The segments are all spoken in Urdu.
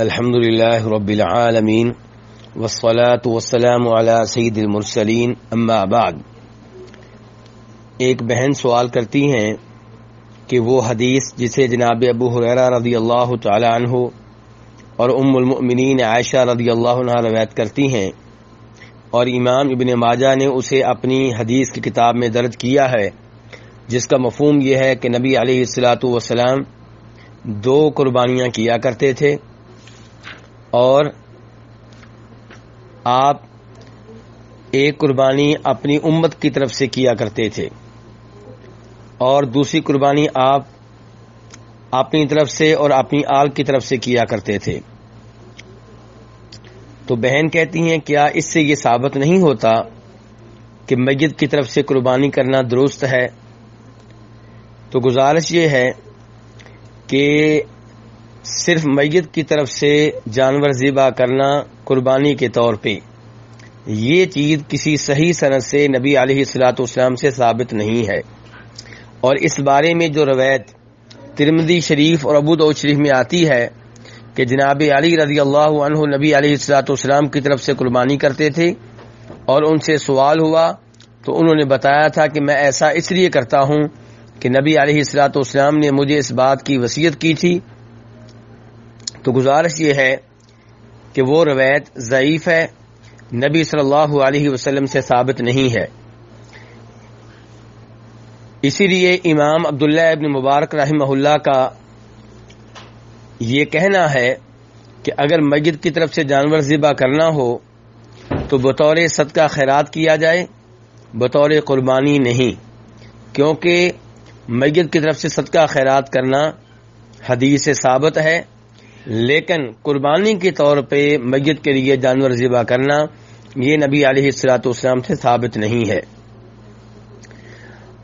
الحمد للہ رب العالمین والصلاة والسلام علی سید المرسلین اما بعد۔ ایک بہن سوال کرتی ہیں کہ وہ حدیث جسے جناب ابو ہریرہ رضی اللہ تعالی عنہ اور ام المؤمنین عائشہ رضی اللہ عنہا روایت کرتی ہیں اور امام ابن ماجہ نے اسے اپنی حدیث کی کتاب میں درج کیا ہے، جس کا مفہوم یہ ہے کہ نبی علیہ الصلاۃ والسلام 2 قربانیاں کیا کرتے تھے اور آپ ایک قربانی اپنی امت کی طرف سے کیا کرتے تھے اور دوسری قربانی آپ اپنی طرف سے اور اپنی آل کی طرف سے کیا کرتے تھے۔ تو بہن کہتی ہیں کیا اس سے یہ ثابت نہیں ہوتا کہ میت کی طرف سے قربانی کرنا درست ہے؟ تو گزارش یہ ہے کہ صرف میت کی طرف سے جانور ذبح کرنا قربانی کے طور پہ یہ چیز کسی صحیح سند سے نبی علیہ الصلوۃ والسلام سے ثابت نہیں ہے، اور اس بارے میں جو روایت ترمذی شریف اور ابو داؤد شریف میں آتی ہے کہ جناب علی رضی اللہ عنہ نبی علیہ الصلوۃ والسلام کی طرف سے قربانی کرتے تھے اور ان سے سوال ہوا تو انہوں نے بتایا تھا کہ میں ایسا اس لیے کرتا ہوں کہ نبی علیہ الصلوۃ والسلام نے مجھے اس بات کی وصیت کی تھی۔ تو گزارش یہ ہے کہ وہ روایت ضعیف ہے، نبی صلی اللہ علیہ وسلم سے ثابت نہیں ہے۔ اسی لیے امام عبداللہ ابن مبارک رحمہ اللہ کا یہ کہنا ہے کہ اگر میت کی طرف سے جانور ذبح کرنا ہو تو بطور صدقہ خیرات کیا جائے، بطور قربانی نہیں، کیونکہ میت کی طرف سے صدقہ خیرات کرنا حدیث سے ثابت ہے، لیکن قربانی کے طور پہ میت کے لیے جانور ذبح کرنا یہ نبی علیہ الصلوۃ والسلام سے ثابت نہیں ہے۔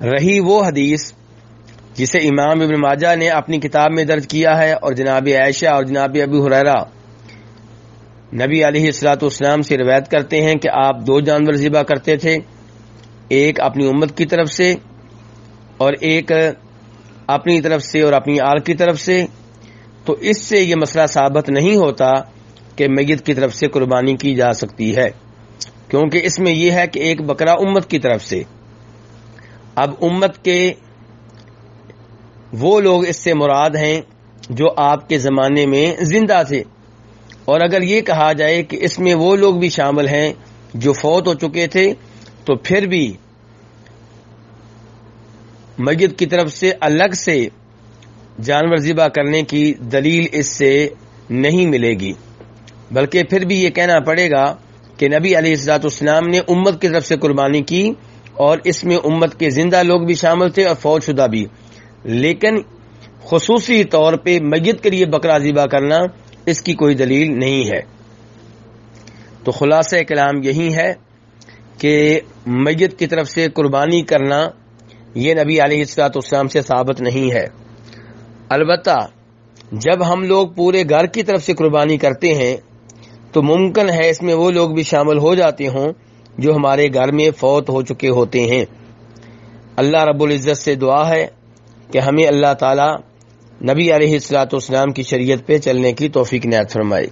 رہی وہ حدیث جسے امام ابن ماجہ نے اپنی کتاب میں درج کیا ہے اور جناب عائشہ اور جناب ابو ہریرہ نبی علیہ الصلوۃ والسلام سے روایت کرتے ہیں کہ آپ 2 جانور ذبح کرتے تھے، ایک اپنی امت کی طرف سے اور ایک اپنی طرف سے اور اپنی آل کی طرف سے، تو اس سے یہ مسئلہ ثابت نہیں ہوتا کہ میت کی طرف سے قربانی کی جا سکتی ہے، کیونکہ اس میں یہ ہے کہ ایک بکرا امت کی طرف سے۔ اب امت کے وہ لوگ اس سے مراد ہیں جو آپ کے زمانے میں زندہ تھے، اور اگر یہ کہا جائے کہ اس میں وہ لوگ بھی شامل ہیں جو فوت ہو چکے تھے تو پھر بھی میت کی طرف سے الگ سے جانور ذبح کرنے کی دلیل اس سے نہیں ملے گی، بلکہ پھر بھی یہ کہنا پڑے گا کہ نبی علیہ الصلوۃ والسلام نے امت کی طرف سے قربانی کی اور اس میں امت کے زندہ لوگ بھی شامل تھے اور فوت شدہ بھی، لیکن خصوصی طور پہ میت کے لیے بکرا ذبح کرنا اس کی کوئی دلیل نہیں ہے۔ تو خلاصہ کلام یہی ہے کہ میت کی طرف سے قربانی کرنا یہ نبی علیہ الصلوۃ والسلام سے ثابت نہیں ہے۔ البتہ جب ہم لوگ پورے گھر کی طرف سے قربانی کرتے ہیں تو ممکن ہے اس میں وہ لوگ بھی شامل ہو جاتے ہوں جو ہمارے گھر میں فوت ہو چکے ہوتے ہیں۔ اللہ رب العزت سے دعا ہے کہ ہمیں اللہ تعالی نبی علیہ الصلوۃ والسلام کی شریعت پہ چلنے کی توفیق عنایت فرمائے۔